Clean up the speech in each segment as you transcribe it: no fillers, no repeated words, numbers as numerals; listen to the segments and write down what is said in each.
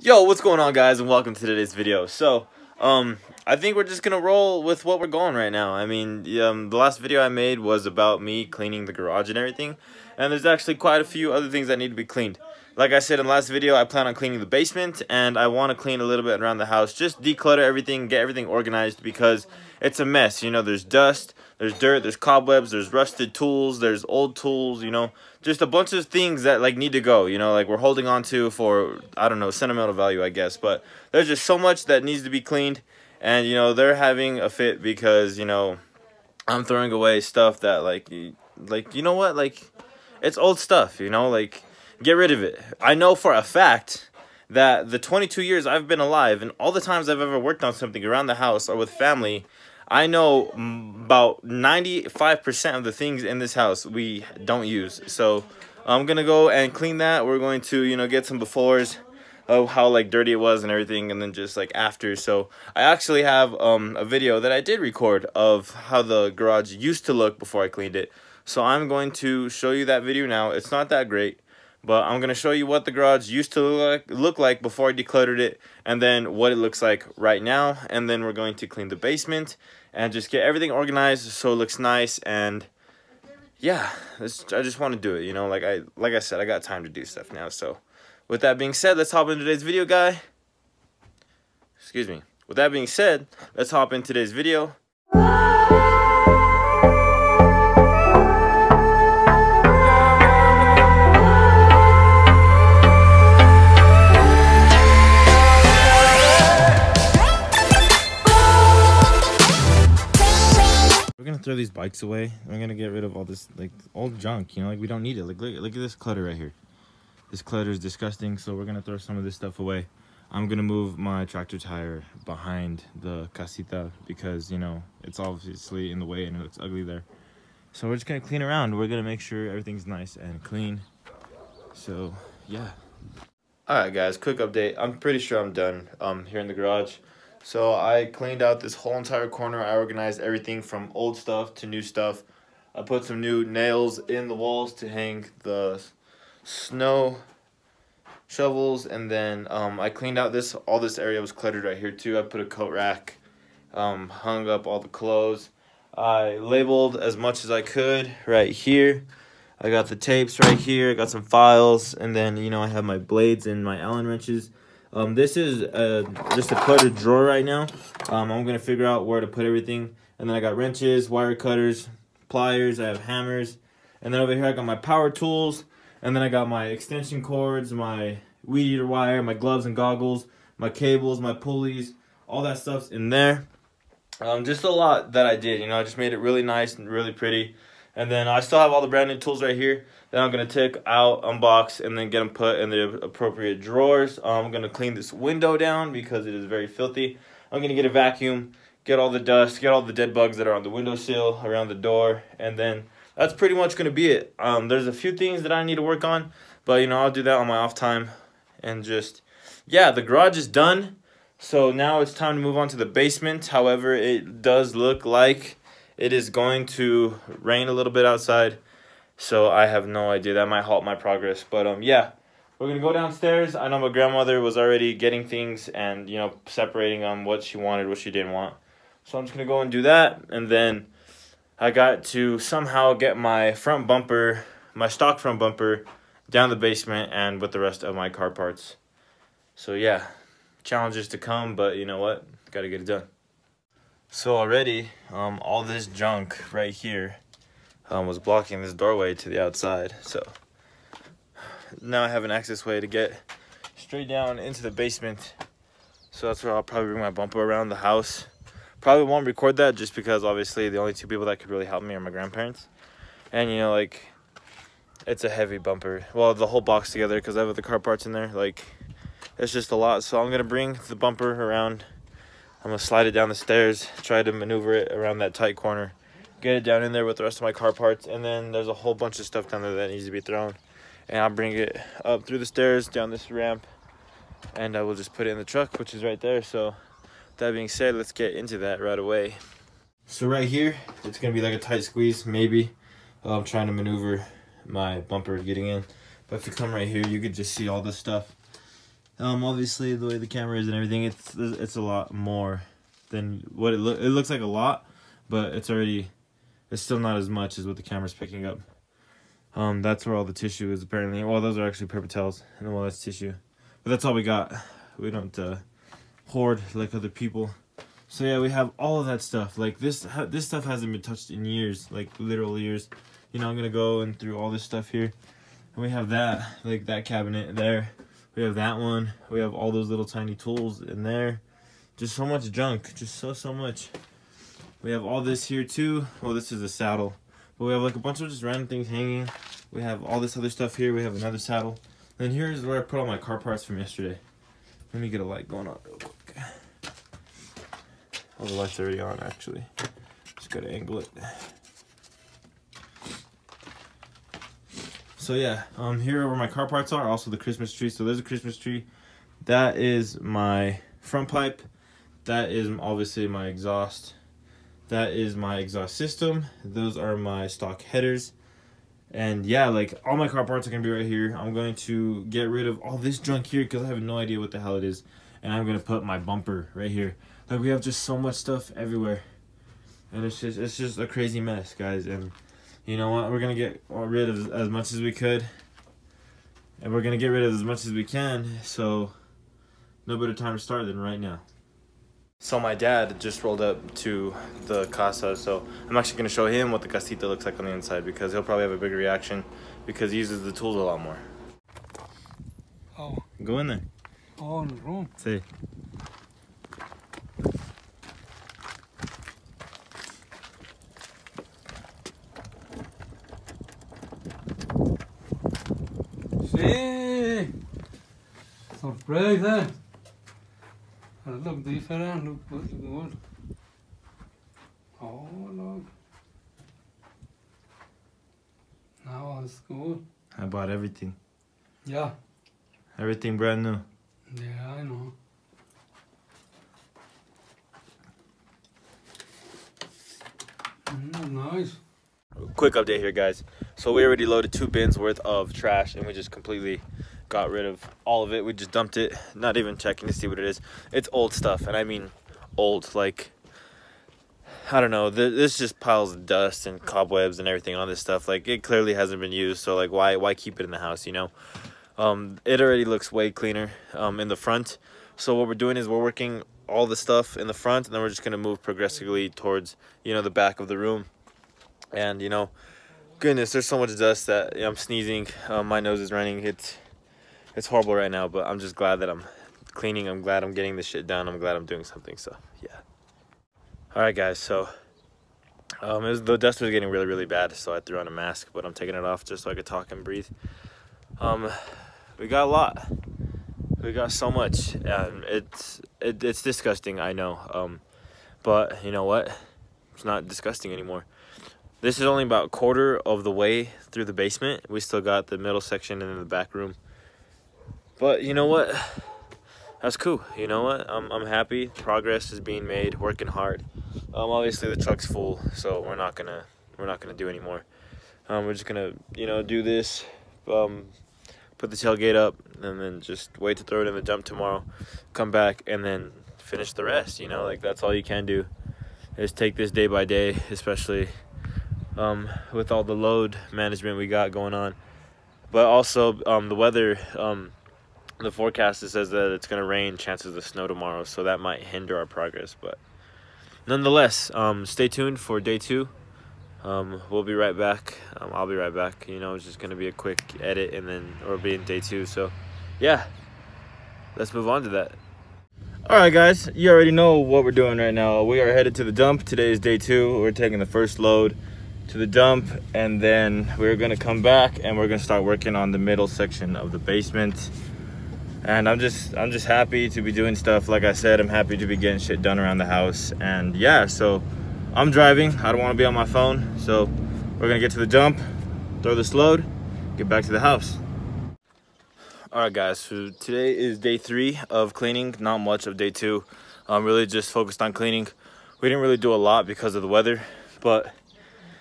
Yo, what's going on, guys, and welcome to today's video. So, I think we're just gonna roll with what we're going right now. I mean, the last video I made was about me cleaning the garage and everything, and there's actually quite a few other things that need to be cleaned. Like I said in the last video, I plan on cleaning the basement, and I want to clean a little bit around the house. Just declutter everything, get everything organized, because it's a mess. You know, there's dust, there's dirt, there's cobwebs, there's rusted tools, there's old tools, you know. Just a bunch of things that, like, need to go, you know, like we're holding on to for, I don't know, sentimental value, I guess. But there's just so much that needs to be cleaned, and, you know, they're having a fit because, you know, I'm throwing away stuff that, like, you know what, like, it's old stuff, you know, like, get rid of it. I know for a fact that the 22 years I've been alive and all the times I've ever worked on something around the house or with family, I know about 95% of the things in this house we don't use. So I'm going to go and clean that. We're going to, you know, get some befores of how, like, dirty it was and everything, and then just, like, after. So I actually have a video that I did record of how the garage used to look before I cleaned it. So I'm going to show you that video now. It's not that great, but I'm going to show you what the garage used to look like before I decluttered it, and then what it looks like right now. And then we're going to clean the basement and just get everything organized so it looks nice. And yeah, I just want to do it, you know, like I said, I got time to do stuff now. So with that being said, let's hop into today's video, Excuse me. With that being said, let's hop into today's video. We're gonna throw these bikes away. We're gonna get rid of all this, like, old junk, you know, like, we don't need it. Like, look at this clutter right here. This clutter is disgusting, so we're gonna throw some of this stuff away. I'm gonna move my tractor tire behind the casita because, you know, it's obviously in the way and it looks ugly there. So we're just gonna clean around. We're gonna make sure everything's nice and clean. So yeah. Alright, guys, quick update. I'm pretty sure I'm done here in the garage. So I cleaned out this whole entire corner. I organized everything from old stuff to new stuff. I put some new nails in the walls to hang the snow shovels, and then I cleaned out all this area was cluttered right here too. I put a coat rack, hung up all the clothes. I labeled as much as I could right here. I got the tapes right here. I got some files, and then, you know, I have my blades and my Allen wrenches. This is just a cluttered drawer right now. I'm going to figure out where to put everything. And then I got wrenches, wire cutters, pliers, I have hammers. And then over here I got my power tools. And then I got my extension cords, my weed eater wire, my gloves and goggles, my cables, my pulleys. All that stuff's in there. Just a lot that I did, you know. I just made it really nice and really pretty. And then I still have all the brand new tools right here that I'm going to take out, unbox, and then get them put in the appropriate drawers. I'm going to clean this window down because it is very filthy. I'm going to get a vacuum, get all the dust, get all the dead bugs that are on the windowsill, around the door, and then that's pretty much going to be it. There's a few things that I need to work on, but, you know, I'll do that on my off time. And just, yeah, the garage is done. So now it's time to move on to the basement. However, it does look like it is going to rain a little bit outside, so I have no idea. That might halt my progress. But yeah, we're gonna go downstairs. I know my grandmother was already getting things and, you know, separating what she wanted, what she didn't want. So I'm just gonna go and do that, and then I got to somehow get my front bumper, my stock front bumper, down the basement and with the rest of my car parts. So yeah, challenges to come, but you know what? Gotta get it done. So already, all this junk right here was blocking this doorway to the outside. So now I have an access way to get straight down into the basement. So that's where I'll probably bring my bumper around the house. Probably won't record that just because obviously the only two people that could really help me are my grandparents. And, you know, like, it's a heavy bumper. Well, the whole box together, because I have the car parts in there. Like, it's just a lot. So I'm going to bring the bumper around. I'm going to slide it down the stairs, try to maneuver it around that tight corner, get it down in there with the rest of my car parts, and then there's a whole bunch of stuff down there that needs to be thrown. And I'll bring it up through the stairs, down this ramp, and I will just put it in the truck, which is right there. So that being said, let's get into that right away. So right here, it's going to be like a tight squeeze, maybe. I'm trying to maneuver my bumper getting in. But if you come right here, you could just see all this stuff Obviously the way the camera is and everything, it's a lot more than what it looks like a lot, but it's still not as much as what the camera's picking up. That's where all the tissue is apparently. Well, those are actually paper towels, and well, that's tissue. But that's all we got. We don't hoard like other people. So yeah, we have all of that stuff. Like this stuff hasn't been touched in years, like literal years. You know, I'm gonna go and through all this stuff here, and we have that, like that cabinet there. We have that one. We have all those little tiny tools in there. Just so much junk. Just so much. We have all this here too. Well, this is a saddle. But we have like a bunch of just random things hanging. We have all this other stuff here. We have another saddle. And here's where I put all my car parts from yesterday. Let me get a light going on real quick. Oh, the light's already on actually. Just gotta angle it. So yeah, here are where my car parts are. Also the Christmas tree. So there's a Christmas tree. That is my front pipe. That is obviously my exhaust. That is my exhaust system. Those are my stock headers. And yeah, like all my car parts are gonna be right here. I'm going to get rid of all this junk here because I have no idea what the hell it is. And I'm gonna put my bumper right here. Like we have just so much stuff everywhere. And it's just a crazy mess, guys. And you know what? We're gonna get rid of as much as we could. And we're gonna get rid of as much as we can. So no better time to start than right now. So my dad just rolled up to the casa, so I'm actually going to show him what the casita looks like on the inside because he'll probably have a bigger reaction because he uses the tools a lot more. Oh. Go in there. Oh, in the room. See. See? Surprise, eh? It look different, look good. Oh, look. Now it's good. I bought everything. Yeah. Everything brand new. Yeah, I know. Nice. Quick update here, guys. So we already loaded 2 bins worth of trash and we just completely got rid of all of it. We just dumped it, not even checking to see what it is. It's old stuff, and I mean old, like, I don't know, this just piles of dust and cobwebs and everything on this stuff. Like, it clearly hasn't been used, so like why keep it in the house, you know? It already looks way cleaner in the front. So what we're doing is we're working all the stuff in the front, and then we're just gonna move progressively towards, you know, the back of the room. And you know, goodness, there's so much dust that I'm sneezing. My nose is running. It's horrible right now, but I'm just glad that I'm cleaning. I'm glad I'm getting this shit done. I'm glad I'm doing something, so yeah. All right, guys, so the dust was getting really, really bad, so I threw on a mask, but I'm taking it off just so I could talk and breathe. We got a lot. We got so much. It's disgusting, I know. But you know what? It's not disgusting anymore. This is only about a quarter of the way through the basement. We still got the middle section and then the back room. But you know what? That's cool. You know what? I'm happy. Progress is being made. Working hard. Obviously the truck's full, so we're not gonna do any more. We're just gonna, you know, do this. Put the tailgate up and then just wait to throw it in the dump tomorrow. Come back and then finish the rest. You know, like that's all you can do. Is take this day by day, especially with all the load management we got going on. But also the weather. The forecast, it says that it's going to rain, chances of snow tomorrow, so that might hinder our progress. But nonetheless, stay tuned for day 2. We'll be right back. I'll be right back. You know, it's just going to be a quick edit, and then we'll be in day 2. So, yeah, let's move on to that. All right, guys, you already know what we're doing right now. We are headed to the dump. Today is day 2. We're taking the first load to the dump, and then we're going to come back, and we're going to start working on the middle section of the basement. And I'm just happy to be doing stuff. Like I said, I'm happy to be getting shit done around the house. And yeah, so I'm driving. I don't want to be on my phone. So we're gonna get to the dump, throw this load, get back to the house. All right, guys, so today is day 3 of cleaning. Not much of day 2. I'm really just focused on cleaning. We didn't really do a lot because of the weather, but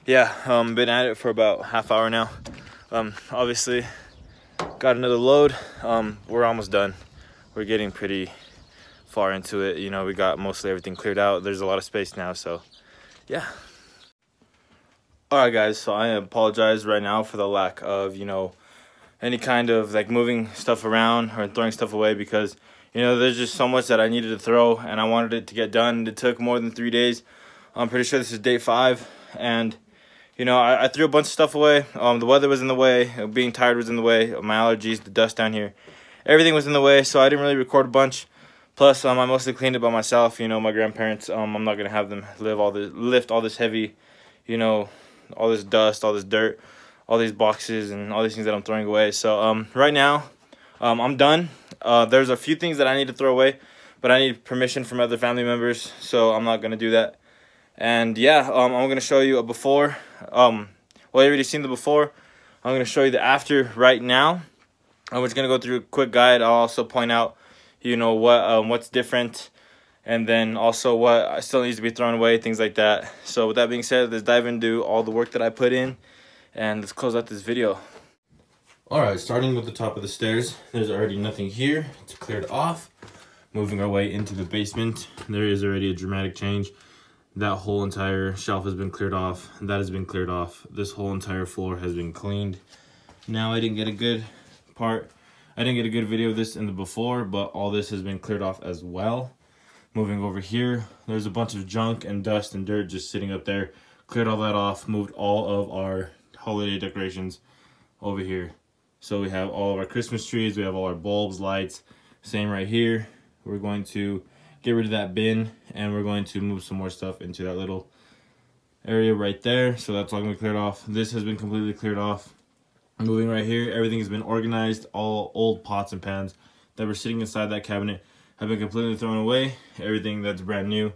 yeah, been at it for about half hour now. Obviously got another load. We're almost done. we're getting pretty far into it. You know, we got mostly everything cleared out. There's a lot of space now, so yeah. All right, guys, so I apologize right now for the lack of, you know, any kind of like moving stuff around or throwing stuff away, because, you know, there's just so much that I needed to throw and I wanted it to get done. It took more than 3 days. I'm pretty sure this is day 5, and you know, I threw a bunch of stuff away. The weather was in the way, being tired was in the way, my allergies, the dust down here, everything was in the way, so I didn't really record a bunch. Plus, I mostly cleaned it by myself. You know, my grandparents, I'm not gonna have them lift all this heavy, you know, all this dust, all this dirt, all these boxes, and all these things that I'm throwing away. So right now, I'm done. There's a few things that I need to throw away, but I need permission from other family members, so I'm not gonna do that. And yeah, I'm gonna show you a before. Well, you already seen the before. I'm gonna show you the after right now. I'm just gonna go through a quick guide. I'll also point out, you know, what's different, and then also what still needs to be thrown away, things like that. So with that being said, let's dive into all the work that I put in, and let's close out this video. All right, starting with the top of the stairs, there's already nothing here. It's cleared off. Moving our way into the basement, there is already a dramatic change. That whole entire shelf has been cleared off. That has been cleared off. This whole entire floor has been cleaned. Now, I didn't get a good video of this in the before, but all this has been cleared off as well. Moving over here, there's a bunch of junk and dust and dirt just sitting up there. Cleared all that off, moved all of our holiday decorations over here. So we have all of our Christmas trees, we have all our bulbs, lights, same right here. We're going to get rid of that bin, and we're going to move some more stuff into that little area right there. So that's all gonna be cleared off. This has been completely cleared off. Moving right here, everything has been organized. All old pots and pans that were sitting inside that cabinet have been completely thrown away. Everything that's brand new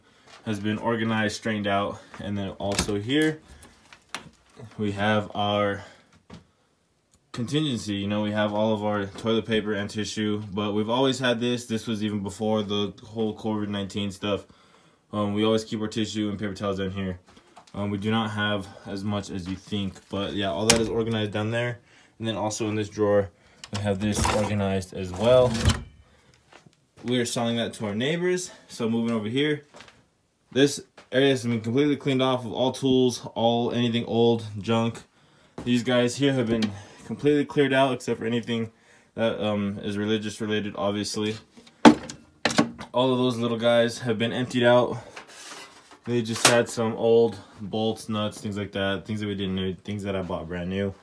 has been organized, straightened out. And then also here, we have our contingency. You know, we have all of our toilet paper and tissue, but we've always had this. This was even before the whole COVID-19 stuff. We always keep our tissue and paper towels down here. We do not have as much as you think, but yeah, all that is organized down there. And then also in this drawer, we have this organized as well. We are selling that to our neighbors. So moving over here, this area has been completely cleaned off of all tools, anything old, junk. These guys here have been completely cleared out except for anything that is religious related, obviously. All of those little guys have been emptied out. They just had some old bolts, nuts, things like that, things that we didn't need, things that I bought brand new.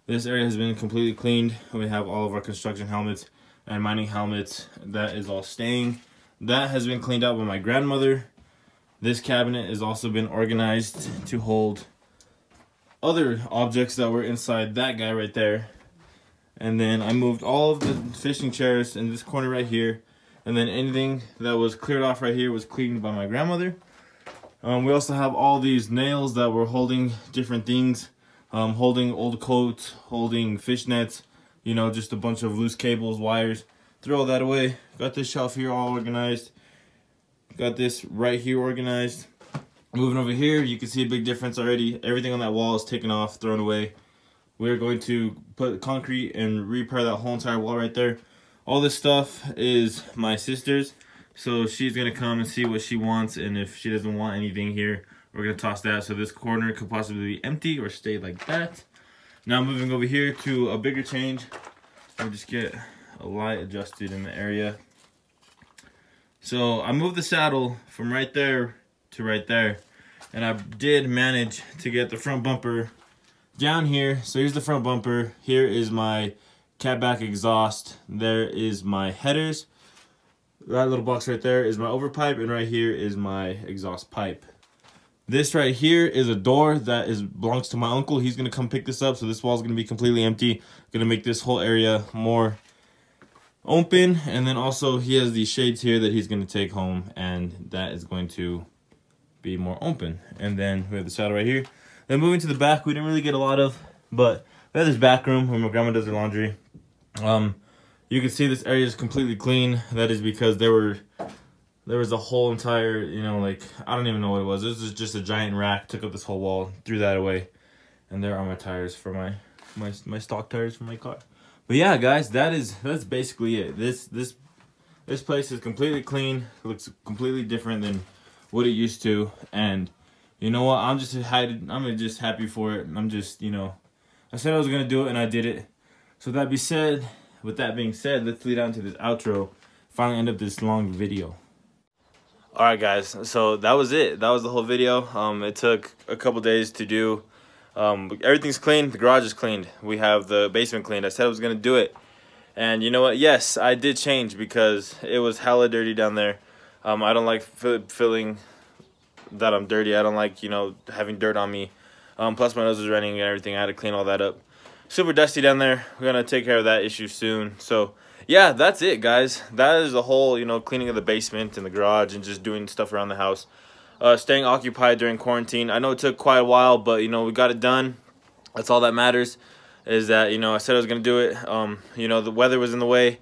This area has been completely cleaned. We have all of our construction helmets and mining helmets. That is all staying. That has been cleaned out by my grandmother. This cabinet has also been organized to hold other objects that were inside that guy right there. And then I moved all of the fishing chairs in this corner right here. And then anything that was cleared off right here was cleaned by my grandmother. We also have all these nails that were holding different things, holding old coats, holding fish nets, you know, just a bunch of loose cables, wires. Throw all that away. Got this shelf here all organized. Got this right here organized. Moving over here, you can see a big difference already. Everything on that wall is taken off, thrown away. We're going to put concrete and repair that whole entire wall right there. All this stuff is my sister's. So she's gonna come and see what she wants, and if she doesn't want anything here, we're gonna toss that. So this corner could possibly be empty or stay like that. Now moving over here to a bigger change. I'll just get a light adjusted in the area. So I moved the saddle from right there to right there, and I did manage to get the front bumper down here. So here's the front bumper. Here is my catback exhaust. There is my headers. That little box right there is my overpipe, and right here is my exhaust pipe. This right here is a door that belongs to my uncle. He's gonna come pick this up, so this wall is gonna be completely empty. Gonna make this whole area more open, and then also he has these shades here that he's gonna take home, and that is going to be more open. And then we have the saddle right here. Then moving to the back, we didn't really get a lot of, but we have this back room where my grandma does her laundry. You can see this area is completely clean. That is because there was a whole entire, you know, like, I don't even know what it was. This is just a giant rack, took up this whole wall, threw that away. And there are my tires for my stock tires for my car. But yeah, guys, that's basically it. This This place is completely clean. It looks completely different than what it used to. And you know what? I'm just happy for it. I'm just, you know, I said I was gonna do it and I did it. So with that being said, let's lead on to this outro. Finally end up this long video. Alright guys, so that was it. That was the whole video. It took a couple days to do. Everything's clean. The garage is cleaned. We have the basement cleaned. I said I was gonna do it. And you know what? Yes, I did change because it was hella dirty down there. I don't like feeling that I'm dirty. I don't like, you know, having dirt on me. Plus my nose was running and everything. I had to clean all that up. Super dusty down there. We're gonna take care of that issue soon. So yeah, that's it, guys. That is the whole, you know, cleaning of the basement and the garage and just doing stuff around the house. Staying occupied during quarantine. I know it took quite a while, but you know, we got it done. That's all that matters. Is that, you know, I said I was gonna do it. You know, the weather was in the way.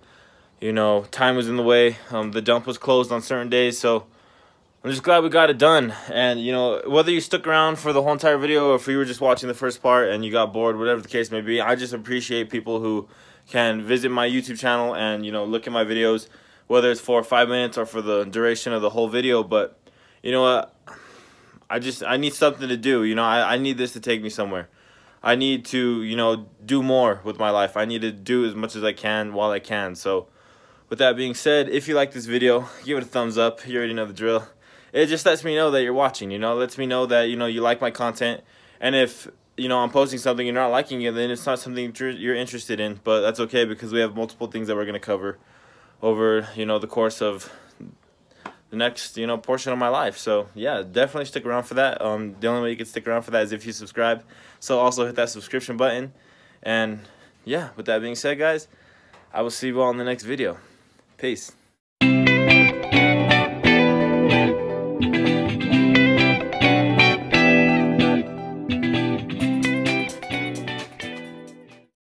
You know, time was in the way. The dump was closed on certain days, so I'm just glad we got it done. And you know, whether you stuck around for the whole entire video or if you were just watching the first part and you got bored, whatever the case may be, I just appreciate people who can visit my YouTube channel and, you know, look at my videos, whether it's for 5 minutes or for the duration of the whole video. But you know what, I need something to do. You know, I need this to take me somewhere. I need to, you know, do more with my life. I need to do as much as I can while I can. So with that being said, if you like this video, give it a thumbs up. You already know the drill. It just lets me know that you're watching, you know, lets me know that, you know, you like my content. And if, you know, I'm posting something and you're not liking it, then it's not something you're interested in. But that's okay, because we have multiple things that we're going to cover over, you know, the course of the next, you know, portion of my life. So yeah, definitely stick around for that. The only way you can stick around for that is if you subscribe. So also hit that subscription button. And yeah, with that being said, guys, I will see you all in the next video. Peace.